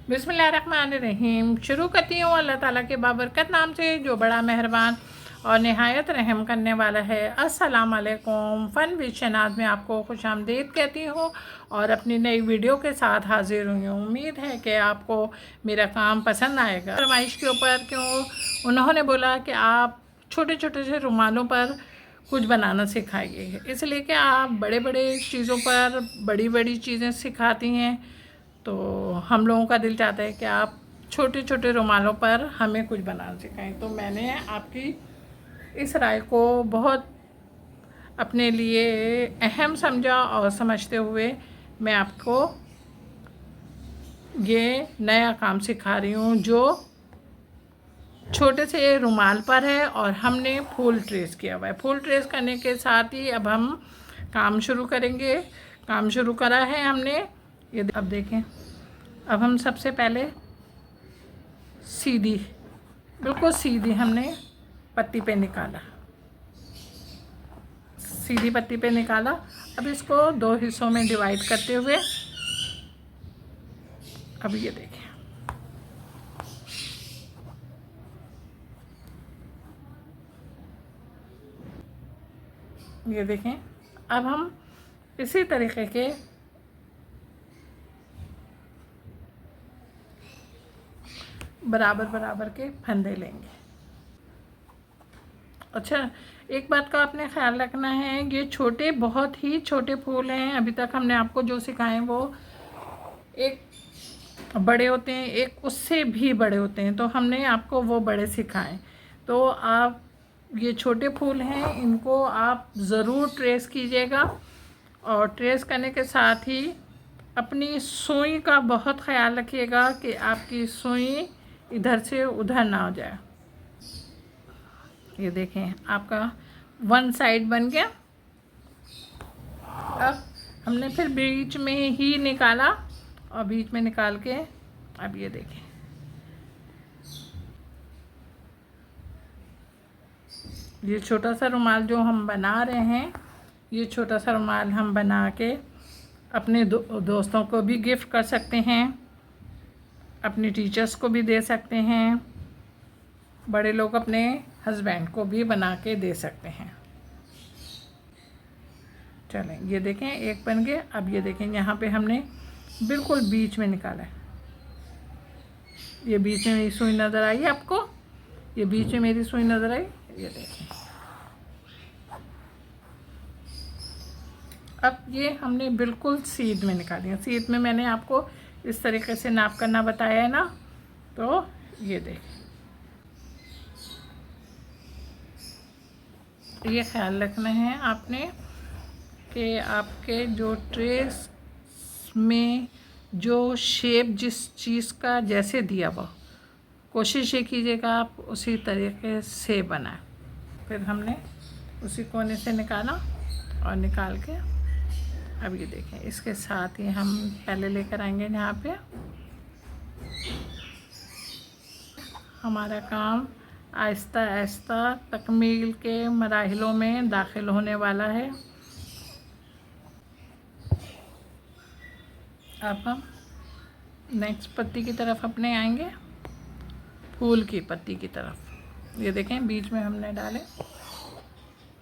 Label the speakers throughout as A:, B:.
A: बिस्मिल्लाहिर्रहमानिर्रहीम। शुरू करती हूँ अल्लाह ताला के बाबरकत नाम से जो बड़ा मेहरबान और नहायत रहम करने वाला है। अस्सलाम वालेकुम। फ़न विद शनाज़ में आपको खुशामदीद कहती हूँ और अपनी नई वीडियो के साथ हाजिर हुई हूँ। उम्मीद है कि आपको मेरा काम पसंद आएगा। फरमाइश के ऊपर क्यों उन्होंने बोला कि आप छोटे छोटे से रुमालों पर कुछ बनाना सिखाइए, इसलिए कि आप बड़े बड़े चीज़ों पर बड़ी बड़ी चीज़ें सिखाती हैं, तो हम लोगों का दिल चाहता है कि आप छोटे छोटे रुमालों पर हमें कुछ बनाना सिखाएं। तो मैंने आपकी इस राय को बहुत अपने लिए अहम समझा और समझते हुए मैं आपको ये नया काम सिखा रही हूँ जो छोटे से रुमाल पर है और हमने फूल ट्रेस किया हुआ है। फूल ट्रेस करने के साथ ही अब हम काम शुरू करेंगे। काम शुरू करा है हमने, ये अब देखें। अब हम सबसे पहले सीधी, बिल्कुल सीधी हमने पत्ती पे निकाला, सीधी पत्ती पे निकाला। अब इसको दो हिस्सों में डिवाइड करते हुए अब ये देखें, ये देखें। अब हम इसी तरीके के बराबर बराबर के फंदे लेंगे। अच्छा, एक बात का आपने ख्याल रखना है, ये छोटे बहुत ही छोटे फूल हैं। अभी तक हमने आपको जो सिखाए वो एक बड़े होते हैं, एक उससे भी बड़े होते हैं, तो हमने आपको वो बड़े सिखाए। तो आप ये छोटे फूल हैं, इनको आप ज़रूर ट्रेस कीजिएगा और ट्रेस करने के साथ ही अपनी सुई का बहुत ख्याल रखिएगा कि आपकी सुई इधर से उधर ना हो जाए। ये देखें, आपका वन साइड बन गया। अब हमने फिर बीच में ही निकाला और बीच में निकाल के अब ये देखें, ये छोटा सा रुमाल जो हम बना रहे हैं, ये छोटा सा रुमाल हम बना के अपने दोस्तों को भी गिफ्ट कर सकते हैं, अपनी टीचर्स को भी दे सकते हैं, बड़े लोग अपने हस्बैंड को भी बना के दे सकते हैं। चलें, ये देखें एक बन गए। अब ये देखें, यहाँ पे हमने बिल्कुल बीच में निकाला है। ये बीच में मेरी सुई नज़र आई आपको? ये बीच में मेरी सुई नज़र आई? ये देखें। अब ये हमने बिल्कुल सीध में निकाली है। सीध में मैंने आपको इस तरीके से नाप करना बताया है ना, तो ये देखें। ये ख्याल रखना है आपने कि आपके जो ट्रेस में जो शेप जिस चीज़ का जैसे दिया हुआ, कोशिश ये कीजिएगा आप उसी तरीके से बनाएं। फिर हमने उसी कोने से निकाला और निकाल के अब ये देखें, इसके साथ ही हम पहले लेकर आएंगे यहाँ पे। हमारा काम आहिस्ता आहिस्ता तकमील के मराहिलों में दाखिल होने वाला है। अब हम नेक्स्ट पत्ती की तरफ अपने आएंगे, फूल की पत्ती की तरफ। ये देखें, बीच में हमने डाले,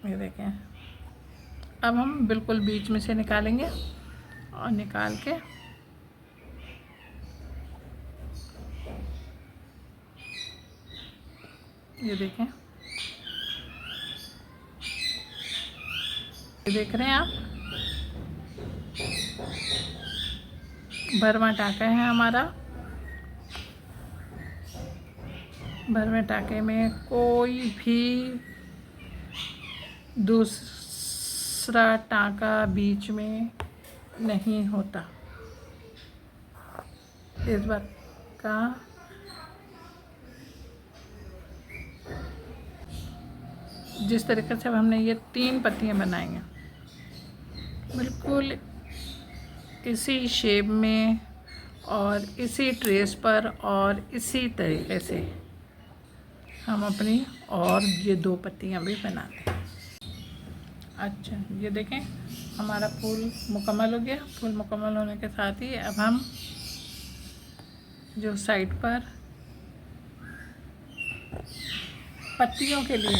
A: ये देखें। अब हम बिल्कुल बीच में से निकालेंगे और निकाल के ये देखें, ये देख रहे हैं आप, भरवा टाका है हमारा। भरवे टाके में कोई भी दूसरा टाका बीच में नहीं होता। इस बात का जिस तरीके से हमने ये 3 पत्तियां बनाई हैं, बिल्कुल इसी शेप में और इसी ट्रेस पर और इसी तरीके से हम अपनी और ये 2 पत्तियां भी बनाते हैं। अच्छा, ये देखें, हमारा फूल मुकम्मल हो गया। फूल मुकम्मल होने के साथ ही अब हम जो साइड पर पत्तियों के लिए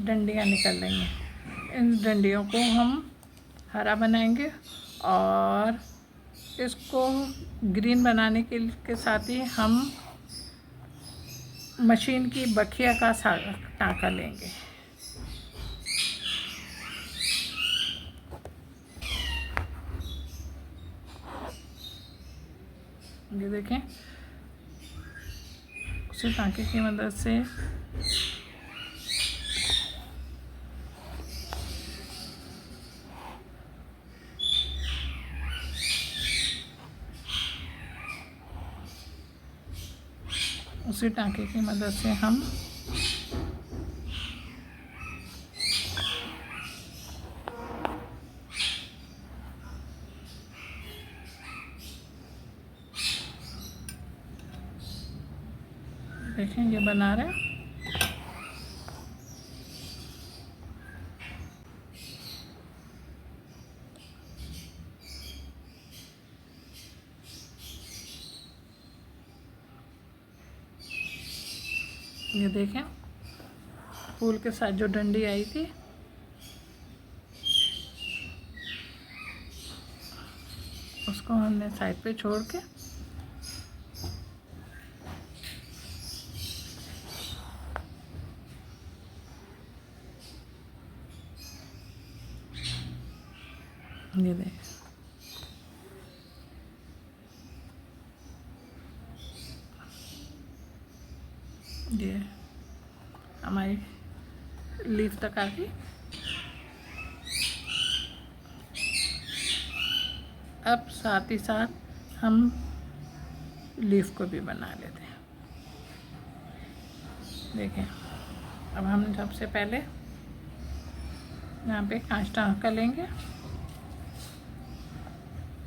A: डंडियाँ निकल रही हैं, इन डंडियों को हम हरा बनाएंगे और इसको ग्रीन बनाने के साथ ही हम मशीन की बखिया का टाँका लेंगे। ये देखें, उसी टाँके की मदद से हम देखें ये बना रहे हैं। ये देखें, फूल के साथ जो डंडी आई थी उसको हमने साइड पे छोड़ के ये देखें, ये हमारी लीफ तक आ गई। अब साथ ही साथ हम लीफ को भी बना लेते हैं। देखें, अब हम सबसे पहले यहाँ पे कांच टाँका लेंगे।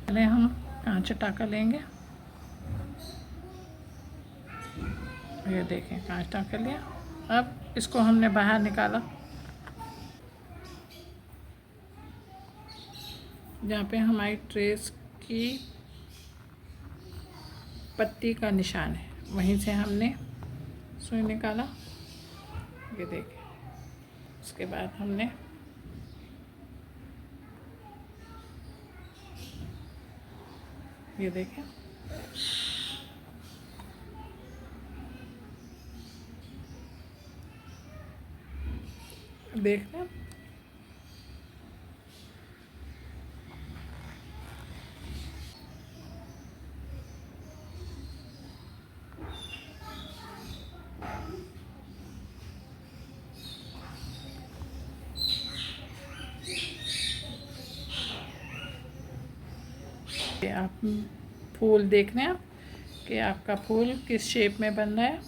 A: पहले हम कांच टाँका लेंगे। ये देखें, कांच टाँका लिया। अब इसको हमने बाहर निकाला, जहाँ पे हमारी ट्रेस की पत्ती का निशान है, वहीं से हमने सुई निकाला। ये देखें, उसके बाद हमने ये देखें, देख रहे हैं, आप फूल देख रहे हैं कि आपका फूल किस शेप में बन रहा है।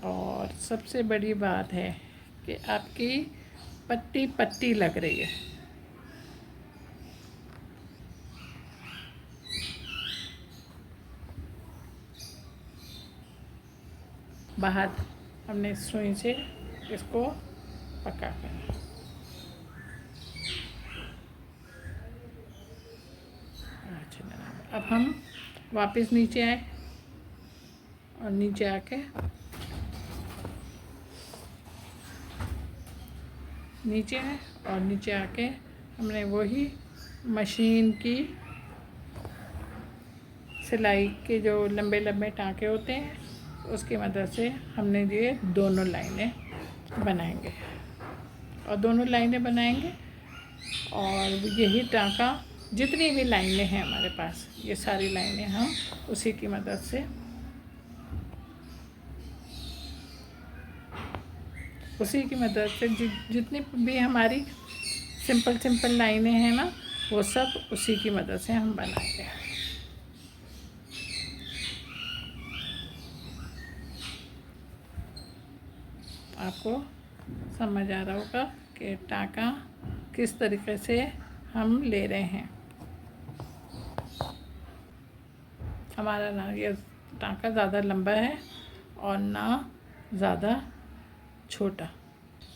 A: और सबसे बड़ी बात है कि आपकी पत्ती पत्ती लग रही है। बाहर हमने सुई से इसको पका कर, अब हम वापस नीचे आए और नीचे आके नीचे है और नीचे आके हमने वही मशीन की सिलाई के जो लंबे लंबे टाँके होते हैं उसकी मदद से हमने ये दोनों लाइनें बनाएंगे और दोनों लाइनें बनाएंगे। और यही टाँका, जितनी भी लाइनें हैं हमारे पास, ये सारी लाइनें हम उसी की मदद से जितनी भी हमारी सिंपल लाइनें हैं ना, वो सब उसी की मदद से हम बनाएंगे। आपको समझ आ रहा होगा कि टाँका किस तरीके से हम ले रहे हैं। हमारा ना ये टाँका ज़्यादा लंबा है और ना ज़्यादा छोटा।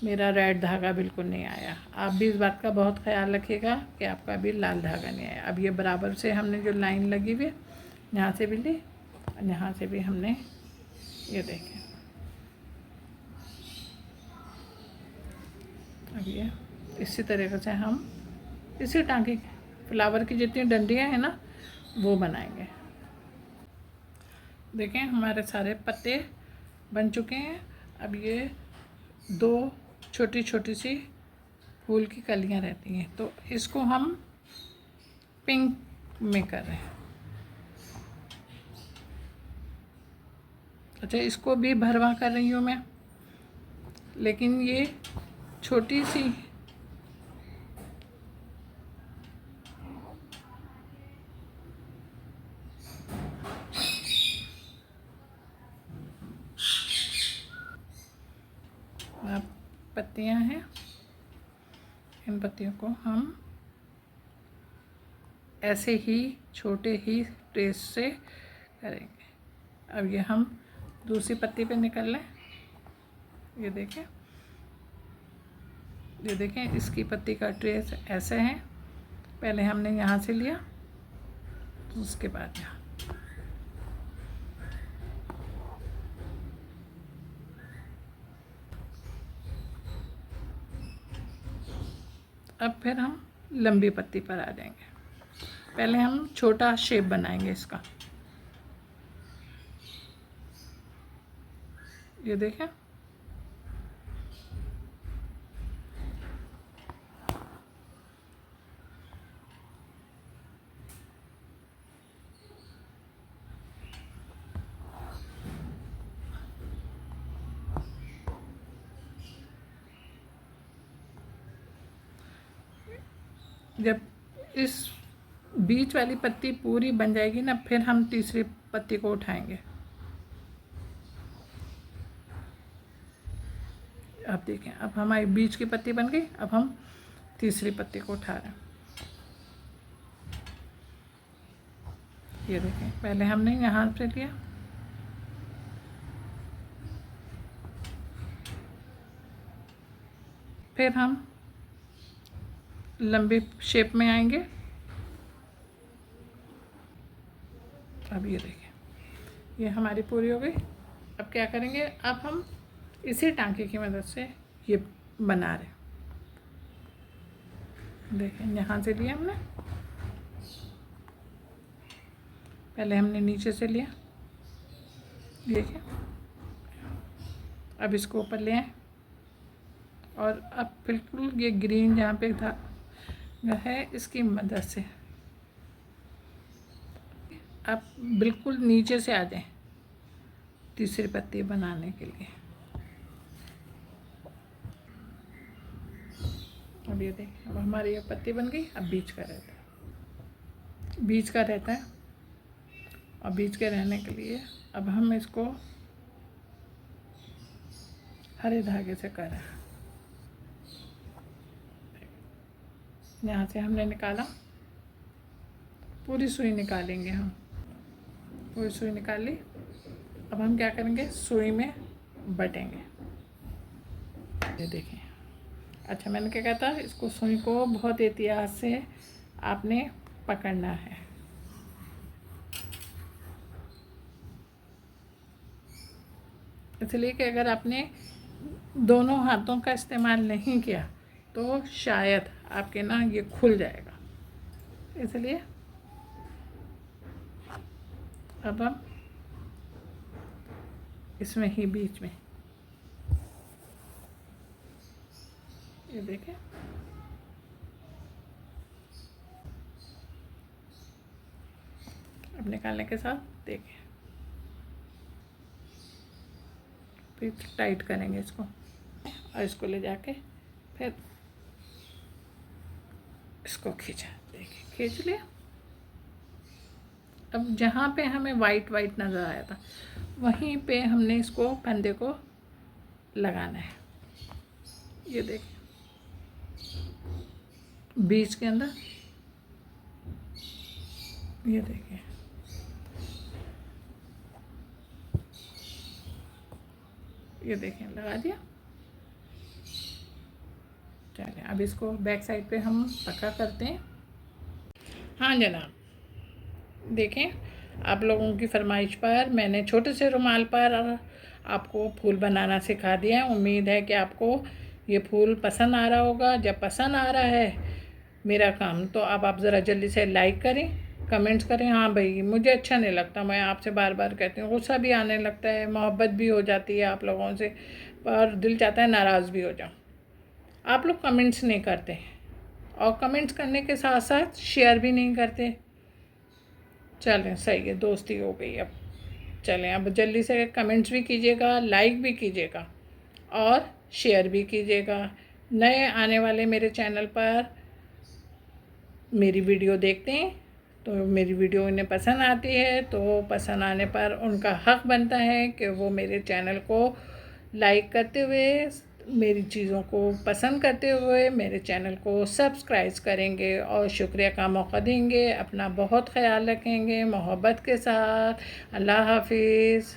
A: मेरा रेड धागा बिल्कुल नहीं आया। आप भी इस बात का बहुत ख्याल रखिएगा कि आपका भी लाल धागा नहीं आया। अब ये बराबर से हमने जो लाइन लगी हुई है, यहाँ से भी ली यहाँ से भी हमने ये देखें, अब ये इसी तरीके से हम इसी टांके फ्लावर की जितनी डंडियाँ हैं ना वो बनाएंगे। देखें हमारे सारे पत्ते बन चुके हैं। अब ये 2 छोटी छोटी सी फूल की कलियां रहती हैं, तो इसको हम पिंक में कर रहे हैं। अच्छा, इसको भी भरवा कर रही हूँ मैं, लेकिन ये छोटी सी पत्तियां हैं, इन पत्तियों को हम ऐसे ही छोटे ही ट्रेस से करेंगे। अब ये हम दूसरी पत्ती पे निकल लें। ये देखें इसकी पत्ती का ट्रेस ऐसे है। पहले हमने यहाँ से लिया, तो उसके बाद यहाँ। अब फिर हम लंबी पत्ती पर आ जाएंगे। पहले हम छोटा शेप बनाएंगे इसका। ये देखें, जब इस बीच वाली पत्ती पूरी बन जाएगी ना, फिर हम तीसरी पत्ती को उठाएंगे। अब देखें, अब हमारी बीच की पत्ती बन गई। अब हम तीसरी पत्ती को उठा रहे हैं। ये देखें, पहले हमने यहाँ से लिया, फिर हम लंबी शेप में आएंगे। अब ये देखें, ये हमारी पूरी हो गई। अब क्या करेंगे, अब हम इसी टांके की मदद से ये बना रहे हैं। देखें, यहाँ से लिया हमने, पहले हमने नीचे से लिया। देखिए, अब इसको ऊपर ले आए और अब बिल्कुल ये ग्रीन जहाँ पे था है, इसकी मदद से अब बिल्कुल नीचे से आ जाएं तीसरी पत्ती बनाने के लिए। अब ये देखें, अब हमारी ये पत्ती बन गई। अब बीच का रहता है, और बीच के रहने के लिए अब हम इसको हरे धागे से कर रहे हैं। यहाँ से हमने निकाला, पूरी सुई निकालेंगे हम। पूरी सुई निकाल ली। अब हम क्या करेंगे, सुई में बटेंगे। ये देखें, अच्छा मैंने क्या कहा था, इसको सुई को बहुत एहतियात से आपने पकड़ना है। इसलिए कि अगर आपने दोनों हाथों का इस्तेमाल नहीं किया तो शायद आपके ना ये खुल जाएगा। इसलिए अब हम इसमें ही बीच में, ये देखें, अब निकालने के साथ देखें, फिर टाइट करेंगे इसको और इसको ले जाके फिर इसको खींचा। देखिए, खींच लिया। अब जहाँ पे हमें वाइट नज़र आया था, वहीं पे हमने इसको फंदे को लगाना है। ये देखिए, बीच के अंदर, ये देखिए, ये देखें, लगा दिया। चलिए, अब इसको बैक साइड पे हम पक्का करते हैं। हाँ जनाब, देखें आप लोगों की फरमाइश पर मैंने छोटे से रुमाल पर आपको फूल बनाना सिखा दिया है। उम्मीद है कि आपको ये फूल पसंद आ रहा होगा। जब पसंद आ रहा है मेरा काम तो अब आप ज़रा जल्दी से लाइक करें, कमेंट्स करें। हाँ भाई, मुझे अच्छा नहीं लगता, मैं आपसे बार बार कहती हूँ, गुस्सा भी आने लगता है, मोहब्बत भी हो जाती है आप लोगों से, पर दिल चाहता है नाराज़ भी हो जाऊँ। आप लोग कमेंट्स नहीं करते और कमेंट्स करने के साथ साथ शेयर भी नहीं करते। चलें, सही है, दोस्ती हो गई अब। चलें, अब जल्दी से कमेंट्स भी कीजिएगा, लाइक भी कीजिएगा और शेयर भी कीजिएगा। नए आने वाले मेरे चैनल पर मेरी वीडियो देखते हैं तो मेरी वीडियो उन्हें पसंद आती है तो पसंद आने पर उनका हक़ बनता है कि वो मेरे चैनल को लाइक करते हुए, मेरी चीज़ों को पसंद करते हुए मेरे चैनल को सब्सक्राइब करेंगे और शुक्रिया का मौका देंगे। अपना बहुत ख्याल रखेंगे मोहब्बत के साथ। अल्लाह हाफिज़।